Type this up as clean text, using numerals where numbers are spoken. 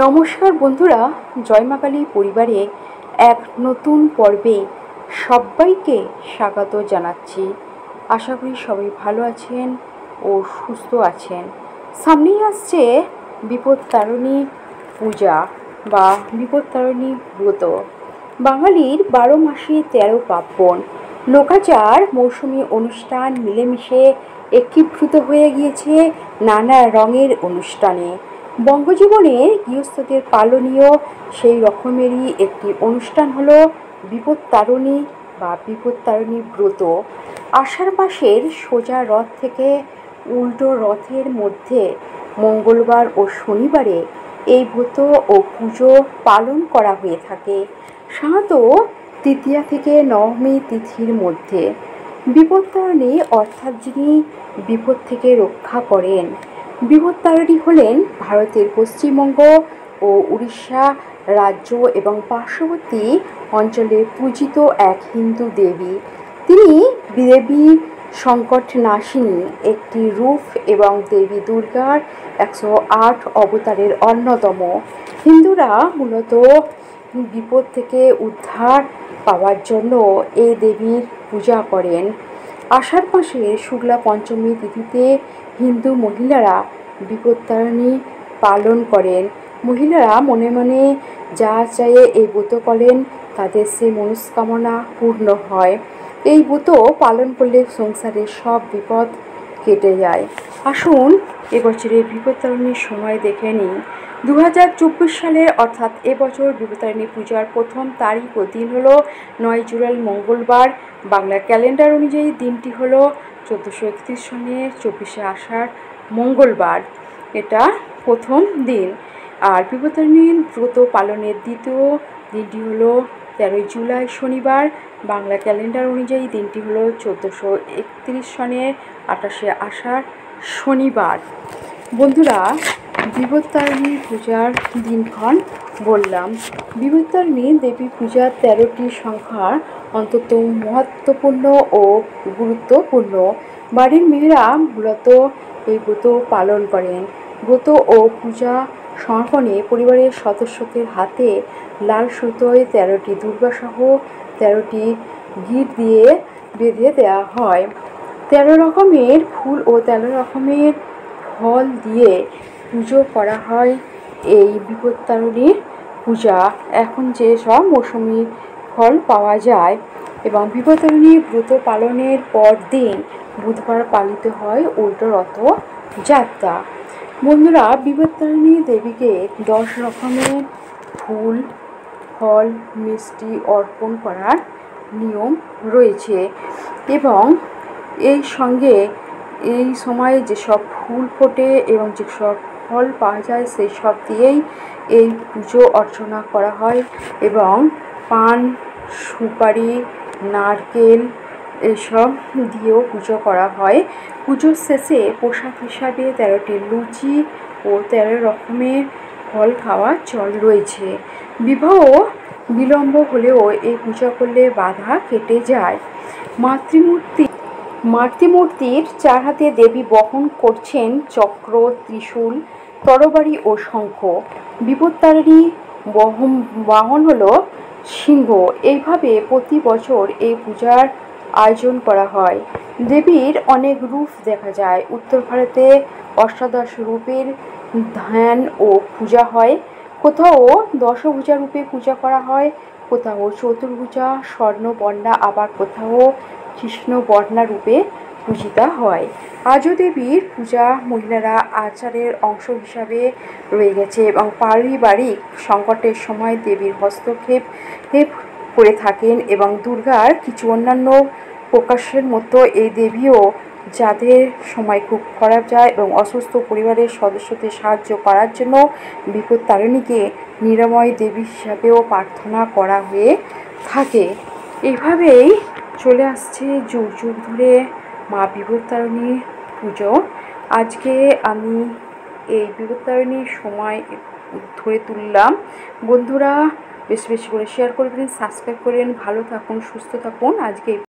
নমস্কার বন্ধুরা, জয় মা কালী পরিবারে এক নতুন পর্বে সবাইকে স্বাগত জানাচ্ছি। আশা করি সবাই ভালো আছেন ও সুস্থ আছেন। সামনেই আসছে বিপত্তারিণী পূজা বা বিপত্তারিণী ব্রত। বাঙালির 12 মাসে 13 পার্বণ, লোকাচার মৌসুমি অনুষ্ঠান মিলেমিশে একীভূত হয়ে গিয়েছে নানা রঙের অনুষ্ঠানে। বঙ্গজীবনের গৃহস্থদের পালনীয় সেই রকমেরই একটি অনুষ্ঠান হলো বিপত্তারিণী বা বিপত্তারিণী ব্রত। আষাঢ় মাসের সোজা রথ থেকে উল্টো রথের মধ্যে মঙ্গলবার ও শনিবারে এই ব্রত ও পুজো পালন করা হয়ে থাকে, সাধারণত তৃতীয়া থেকে নবমী তিথির মধ্যে। বিপত্তারিণী অর্থাৎ যিনি বিপদ থেকে রক্ষা করেন। বিপত্তারিণী হলেন ভারতের পশ্চিমবঙ্গ ও উড়িষ্যা রাজ্য এবং পার্শ্ববর্তী অঞ্চলে পূজিত এক হিন্দু দেবী। তিনি দেবী সংকটনাশিনী একটি রূপ এবং দেবী দুর্গার 108 অবতারের অন্যতম। হিন্দুরা মূলত বিপদ থেকে উদ্ধার পাওয়ার জন্য এই দেবীর পূজা করেন। আষাঢ় মাসের শুক্লা পঞ্চমী তিথিতে হিন্দু মহিলারা বিপত্তারিণী পালন করেন। মহিলারা মনে মনে যা চায়ে এই ব্রত করেন, তাদের সে মনস্কামনা পূর্ণ হয়। এই ব্রত পালন করলে সংসারের সব বিপদ কেটে যায়। আসুন এবছরের বিপত্তারিণীর সময় দেখে নিই। 2024 সালের অর্থাৎ এবছর বিপত্তারিণী পূজার প্রথম তারিখ ও দিন হলো 9 জুলাই মঙ্গলবার। বাংলা ক্যালেন্ডার অনুযায়ী দিনটি হলো 1431 সনের 24শে আষাঢ় মঙ্গলবার। এটা প্রথম দিন। আর বিপত্তারিণীর ব্রত পালনের দ্বিতীয় দিনটি হলো 13 জুলাই শনিবার। বাংলা ক্যালেন্ডার অনুযায়ী দিনটি হলো 1431 সনের 28শে আষাঢ় শনিবার। বন্ধুরা, বিপত্তারিণী পূজার দিনক্ষণ বললাম। বিপত্তারিণী দেবী পূজার 13টি সংখ্যার অত্যন্ত মহত্বপূর্ণ ও গুরুত্বপূর্ণ। বাড়ির মেয়েরা মূলত এই ব্রত পালন করেন। ব্রত ও পূজা সমর্পণে পরিবারের সদস্যদের হাতে লাল সুতোয় 13টি দুর্গাসহ 13টি গিট দিয়ে বেঁধে দেওয়া হয়। 13 রকমের ফুল ও 13 রকমের ফল দিয়ে পুজো করা হয় এই বিপত্তারিণীর পূজা। এখন যে সব মৌসুমি ফল পাওয়া যায় এবং বিপত্তারিণীর ব্রত পালনের পর দিন বুধবার পালিত হয় উল্টো রথ যাত্রা। বন্ধুরা, বিপত্তারিণী দেবীকে 10 রকমের ফুল, ফল, মিষ্টি অর্পণ করার নিয়ম রয়েছে এবং এই সঙ্গে এই সময়ে যেসব ফুল ফোটে এবং যেসব ফল পাওয়া যায় সেই সব দিয়েই এই পুজো অর্চনা করা হয় এবং পান, সুপারি, নারকেল এসব দিয়েও পুজো করা হয়। পুজোর শেষে প্রসাদ হিসাবে 13টি লুচি ও 13 রকমের ফল খাওয়া চল রয়েছে। বিবাহ বিলম্ব হলেও এই পূজা করলে বাধা কেটে যায়। মাতৃমূর্তির 4 হাতে দেবী বহন করছেন চক্র, ত্রিশূল, তরবারি ও শঙ্খ। বিপত্তারিণী বাহন হলো সিংহ। এইভাবে প্রতি বছর এই পূজার আয়োজন করা হয়। দেবীর অনেক রূপ দেখা যায়। উত্তর ভারতে অষ্টাদশ রূপের ধ্যান ও পূজা হয়। কোথাও দশভুজা রূপে পূজা করা হয়, কোথাও চতুর্ভুজা স্বর্ণবর্ণা, আবার কোথাও কৃষ্ণবর্ণা রূপে পূজিতা হয়। আজও দেবীর পূজা মহিলারা আচারের অংশ হিসাবে রয়ে গেছে এবং পারিবারিক সংকটের সময় দেবীর হস্তক্ষেপ করে থাকেন। এবং দুর্গার কিছু অন্যান্য প্রকাশের মতো এই দেবীও যাদের সময় খুব খারাপ যায় এবং অসুস্থ পরিবারের সদস্যদের সাহায্য করার জন্য বিপত্তারিণীকে নিরাময় দেবী হিসাবেও প্রার্থনা করা হয়ে থাকে। এইভাবেই চলে আসছে যুগ যুগ ধরে মা বিপত্তারিণীর পুজো। আজকে আমি এই বিপত্তারিণীর সময় ধরে তুললাম। বন্ধুরা, বেশি বেশি করে শেয়ার করবেন, সাবস্ক্রাইব করবেন। ভালো থাকুন, সুস্থ থাকুন। আজকে